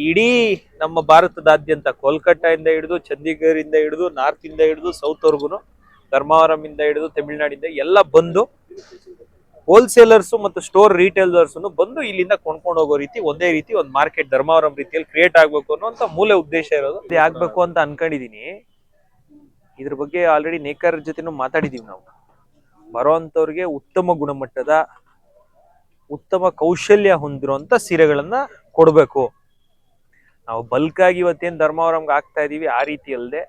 ಇಡೀ ನಮ್ಮ ಭಾರತದಾದ್ಯಂತ ಕೋಲ್ಕತ್ತಾದಿಂದ ಹಿಡಿದು ಚಂಡೀಗಢದಿಂದ ಹಿಡಿದು ನಾರ್ತ್ ಇಂದ ಹಿಡಿದು ಸೌತ್ ವರ್ಗುನು ಧರ್ಮಾವರಂ ಇಂದ ಹಿಡಿದು ತಮಿಳ್ನಾಡಿಂದ ಎಲ್ಲ ಬಂದು ಹೋಲ್ಸೇಲರ್ಸ್ ಮತ್ತು ಸ್ಟೋರ್ ರಿಟೇಲರ್ಸ್ ಬಂದು ಇಲ್ಲಿಂದ ಕೊಂಡ್ಕೊಂಡು ಹೋಗೋ ರೀತಿ ಒಂದೇ ರೀತಿ ಒಂದು ಮಾರ್ಕೆಟ್ ಧರ್ಮಾವರಂ ರೀತಿಯಲ್ಲಿ ಕ್ರಿಯೇಟ್ ಆಗ್ಬೇಕು ಅನ್ನೋ ಮೂಲ ಉದ್ದೇಶ ಇರೋದು. ಇದು ಆಗ್ಬೇಕು ಅಂತ ಅನ್ಕೊಂಡಿದೀನಿ. ಇದ್ರ ಬಗ್ಗೆ ಆಲ್ರೆಡಿ ನೇಕಾರರ ಜೊತೆನೂ ಮಾತಾಡಿದೀವಿ. ನಾವು ಬರೋಂಥವ್ರಿಗೆ ಉತ್ತಮ ಗುಣಮಟ್ಟದ ಉತ್ತಮ ಕೌಶಲ್ಯ ಹೊಂದಿರುವಂತ ಸೀರೆಗಳನ್ನ ಕೊಡ್ಬೇಕು. ನಾವು ಬಲ್ಕ್ ಆಗಿ ಇವತ್ತೇನ್ ಧರ್ಮಾವರಂಗೆ ಆಗ್ತಾ ಇದೀವಿ ಆ ರೀತಿ ಅಲ್ಲದೆ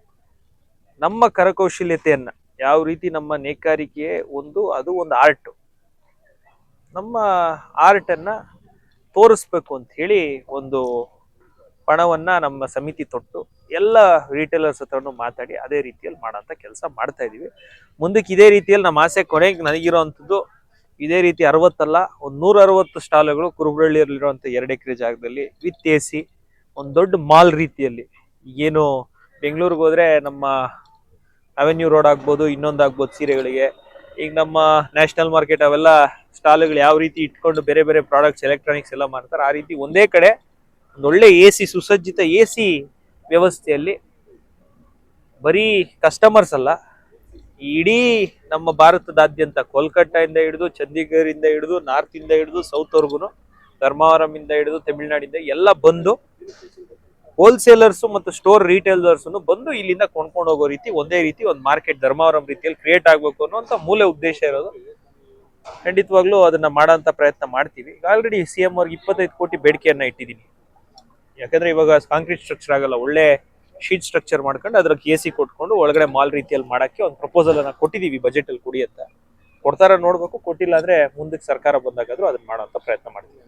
ನಮ್ಮ ಕರಕೌಶಲ್ಯತೆಯನ್ನ ಯಾವ ರೀತಿ ನಮ್ಮ ನೇಕಾರಿಕೆ ಅದು ಒಂದು ಆರ್ಟ್, ನಮ್ಮ ಆರ್ಟ್ ಅನ್ನ ತೋರಿಸ್ಬೇಕು ಅಂತ ಹೇಳಿ ಒಂದು ಪಣವನ್ನ ನಮ್ಮ ಸಮಿತಿ ತೊಟ್ಟು ಎಲ್ಲ ರಿಟೇಲರ್ಸ್ ಹತ್ರನು ಮಾತಾಡಿ ಅದೇ ರೀತಿಯಲ್ಲಿ ಮಾಡೋಂಥ ಕೆಲಸ ಮಾಡ್ತಾ ಇದೀವಿ. ಮುಂದಕ್ಕೆ ಇದೇ ರೀತಿಯಲ್ಲಿ ನಮ್ಮ ಆಸೆ ಕೊನೆಗೆ ನನಗಿರೋವಂಥದ್ದು ಇದೇ ರೀತಿ 60 ಅಲ್ಲ, ಒಂದು 160 ಸ್ಟಾಲ್ಗಳು ಕುರುಬಳ್ಳಿಯಲ್ಲಿರುವಂಥ 2 ಎಕರೆ ಜಾಗದಲ್ಲಿ ವಿತ್ AC ಒಂದು ದೊಡ್ಡ ಮಾಲ್ ರೀತಿಯಲ್ಲಿ. ಏನು ಬೆಂಗಳೂರಿಗೆ ಹೋದ್ರೆ ನಮ್ಮ ಅವೆನ್ಯೂ ರೋಡ್ ಆಗ್ಬೋದು, ಇನ್ನೊಂದಾಗ್ಬೋದು ಸೀರೆಗಳಿಗೆ, ಈಗ ನಮ್ಮ ನ್ಯಾಷನಲ್ ಮಾರ್ಕೆಟ್ ಅವೆಲ್ಲ ಸ್ಟಾಲ್ಗಳು ಯಾವ ರೀತಿ ಇಟ್ಕೊಂಡು ಬೇರೆ ಬೇರೆ ಪ್ರಾಡಕ್ಟ್ಸ್ ಎಲೆಕ್ಟ್ರಾನಿಕ್ಸ್ ಎಲ್ಲ ಮಾಡ್ತಾರೆ, ಆ ರೀತಿ ಒಂದೇ ಕಡೆ ಒಂದು ಒಳ್ಳೆ AC ಸುಸಜ್ಜಿತ AC ವ್ಯವಸ್ಥೆಯಲ್ಲಿ ಬರೀ ಕಸ್ಟಮರ್ಸ್ ಅಲ್ಲ, ಇಡೀ ನಮ್ಮ ಭಾರತದಾದ್ಯಂತ ಕೋಲ್ಕತ್ತಾದಿಂದ ಹಿಡಿದು ಚಂಡೀಗಢದಿಂದ ಹಿಡಿದು ನಾರ್ತ್ ಇಂದ ಹಿಡಿದು ಸೌತ್ ವರ್ಗುನು ಧರ್ಮಾವರಂ ಇಂದ ಹಿಡಿದು ತಮಿಳ್ನಾಡಿಂದ ಎಲ್ಲ ಬಂದು ಹೋಲ್ಸೇಲರ್ಸ್ ಮತ್ತು ಸ್ಟೋರ್ ರಿಟೇಲರ್ಸ್ ಬಂದು ಇಲ್ಲಿಂದ ಕೊಂಡ್ಕೊಂಡು ಹೋಗೋ ರೀತಿ ಒಂದೇ ರೀತಿ ಒಂದು ಮಾರ್ಕೆಟ್ ಧರ್ಮಾವರಂ ರೀತಿಯಲ್ಲಿ ಕ್ರಿಯೇಟ್ ಆಗ್ಬೇಕು ಅನ್ನೋ ಮೂಲ ಉದ್ದೇಶ ಇರೋದು. ಖಂಡಿತವಾಗ್ಲೂ ಅದನ್ನ ಮಾಡೋಂಥ ಪ್ರಯತ್ನ ಮಾಡ್ತೀವಿ. ಈಗ ಆಲ್ರೆಡಿ CM ಅವ್ರಿಗೆ 25 ಕೋಟಿ ಬೇಡಿಕೆಯನ್ನ ಇಟ್ಟಿದ್ದೀನಿ. ಯಾಕಂದ್ರೆ ಇವಾಗ ಕಾಂಕ್ರೀಟ್ ಸ್ಟ್ರಕ್ಚರ್ ಆಗಲ್ಲ, ಒಳ್ಳೆ ಶೀಟ್ ಸ್ಟ್ರಕ್ಚರ್ ಮಾಡ್ಕೊಂಡು ಅದ್ರಲ್ಲಿ AC ಕೊಟ್ಕೊಂಡು ಒಳಗಡೆ ಮಾಲ್ ರೀತಿಯಲ್ಲಿ ಮಾಡಕ್ಕೆ ಒಂದು ಪ್ರಪೋಸಲ್ ಅನ್ನ ಕೊಟ್ಟಿದೀವಿ, ಬಜೆಟ್ ಅಲ್ಲಿ ಕೊಡಿ ಅಂತ. ಕೊಡ್ತಾರ ನೋಡ್ಬೇಕು, ಕೊಟ್ಟಿಲ್ಲ ಅಂದ್ರೆ ಮುಂದಕ್ಕೆ ಸರ್ಕಾರ ಬಂದಾಗಾದ್ರೂ ಅದನ್ನ ಮಾಡೋಂಥ ಪ್ರಯತ್ನ ಮಾಡ್ತೀವಿ.